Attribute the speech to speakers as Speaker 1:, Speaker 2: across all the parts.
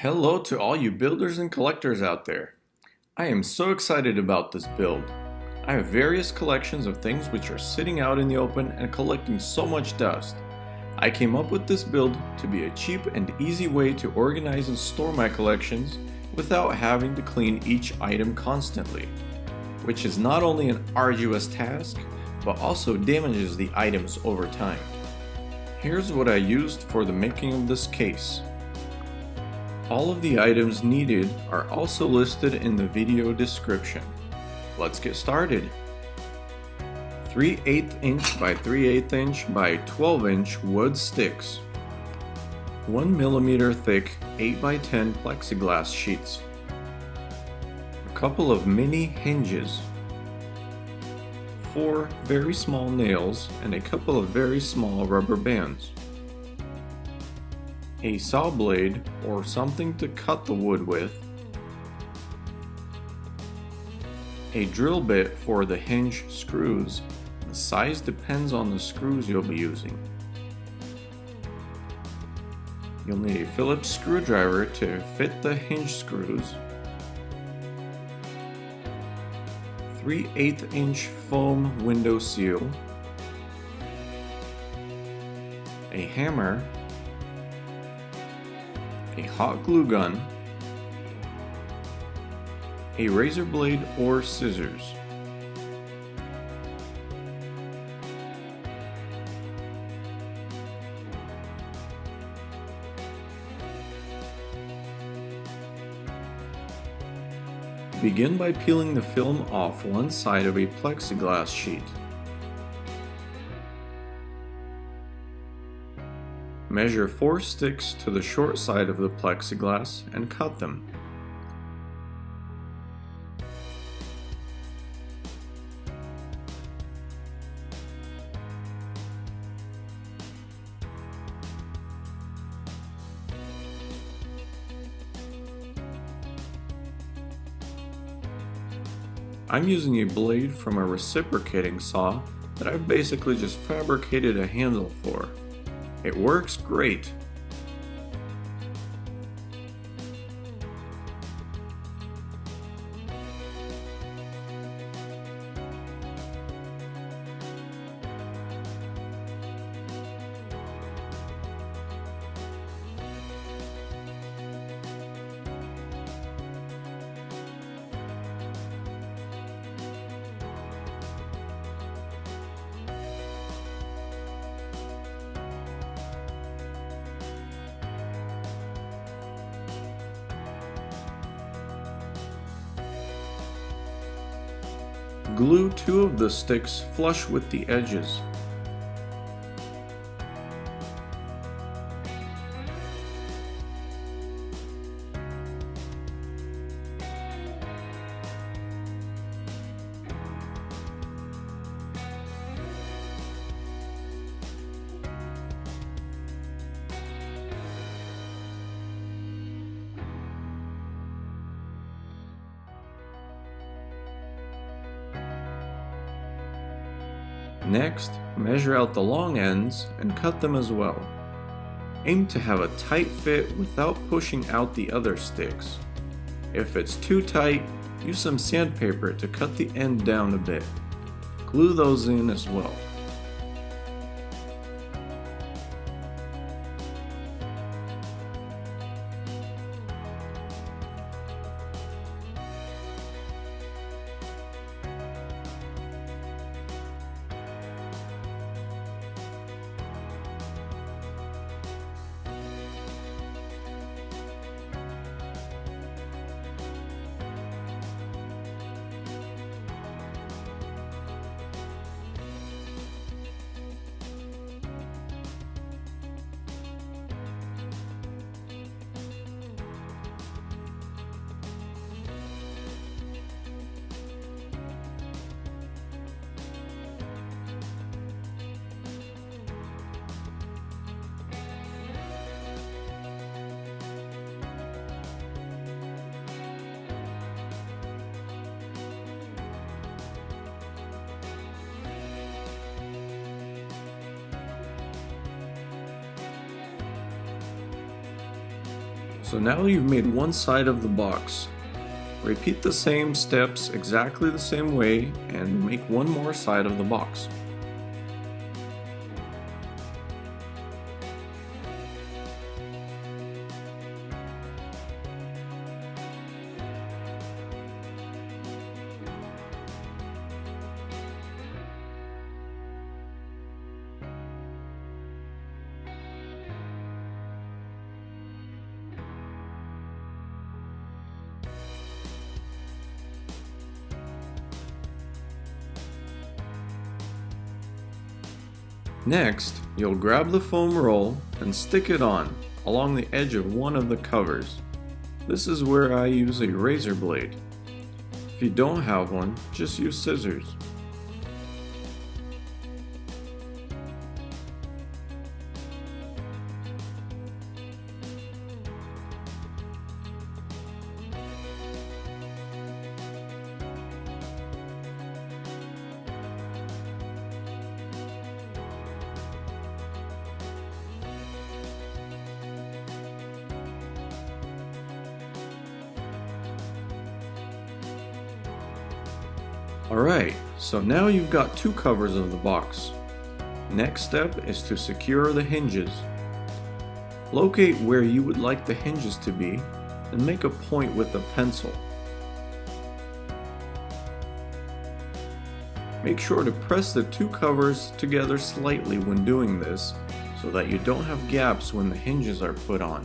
Speaker 1: Hello to all you builders and collectors out there. I am so excited about this build. I have various collections of things which are sitting out in the open and collecting so much dust. I came up with this build to be a cheap and easy way to organize and store my collections without having to clean each item constantly, which is not only an arduous task, but also damages the items over time. Here's what I used for the making of this case. All of the items needed are also listed in the video description. Let's get started. 3/8 inch by 3/8 inch by 12 inch wood sticks. 1 millimeter thick 8 by 10 plexiglass sheets. A couple of mini hinges. 4 very small nails and a couple of very small rubber bands. A saw blade or something to cut the wood with, a drill bit for the hinge screws. The size depends on the screws you'll be using. You'll need a Phillips screwdriver to fit the hinge screws, 3/8 inch foam window seal, a hammer, a hot glue gun, a razor blade or scissors, begin by peeling the film off one side of a plexiglass sheet. Measure 4 sticks to the short side of the plexiglass and cut them. I'm using a blade from a reciprocating saw that I've basically just fabricated a handle for. It works great. Glue 2 of the sticks flush with the edges. Next, measure out the long ends and cut them as well. Aim to have a tight fit without pushing out the other sticks. If it's too tight, use some sandpaper to cut the end down a bit. Glue those in as well. So now you've made one side of the box. Repeat the same steps exactly the same way and make one more side of the box. Next, you'll grab the foam roll and stick it on along the edge of one of the covers. This is where I use a razor blade. If you don't have one, just use scissors. Alright, so now you've got two covers of the box. Next step is to secure the hinges. Locate where you would like the hinges to be and make a point with a pencil. Make sure to press the two covers together slightly when doing this so that you don't have gaps when the hinges are put on.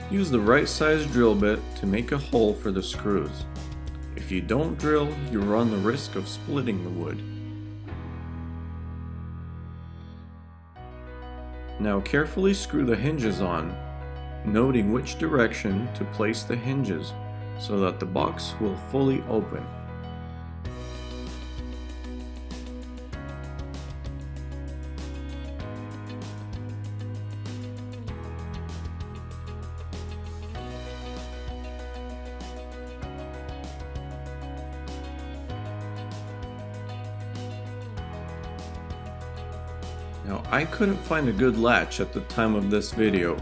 Speaker 1: Use the right size drill bit to make a hole for the screws. If you don't drill, you run the risk of splitting the wood. Now carefully screw the hinges on, noting which direction to place the hinges so that the box will fully open. Now I couldn't find a good latch at the time of this video,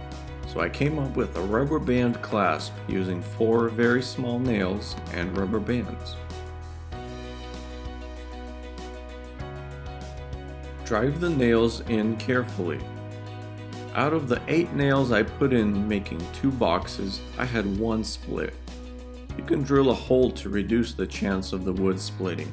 Speaker 1: so I came up with a rubber band clasp using 4 very small nails and rubber bands. Drive the nails in carefully. Out of the 8 nails I put in making 2 boxes, I had 1 split. You can drill a hole to reduce the chance of the wood splitting.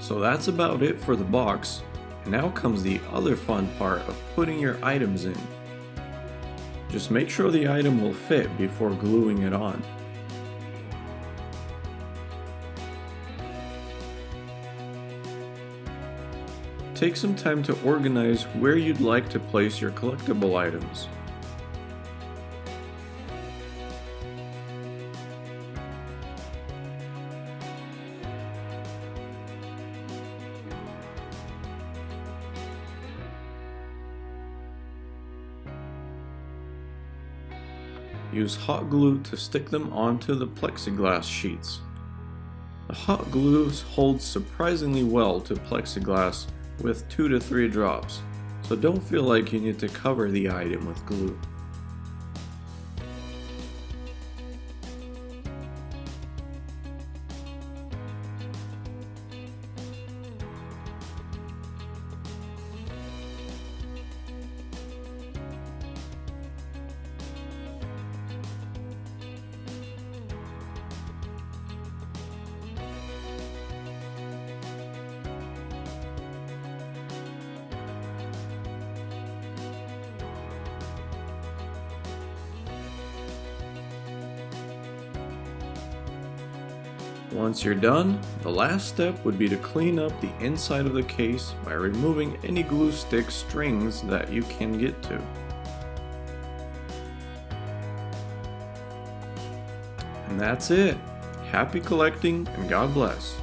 Speaker 1: So that's about it for the box. Now comes the other fun part of putting your items in. Just make sure the item will fit before gluing it on. Take some time to organize where you'd like to place your collectible items. Use hot glue to stick them onto the plexiglass sheets. The hot glue holds surprisingly well to plexiglass with 2 to 3 drops, so don't feel like you need to cover the item with glue. Once you're done, the last step would be to clean up the inside of the case by removing any glue stick strings that you can get to. And that's it! Happy collecting and God bless.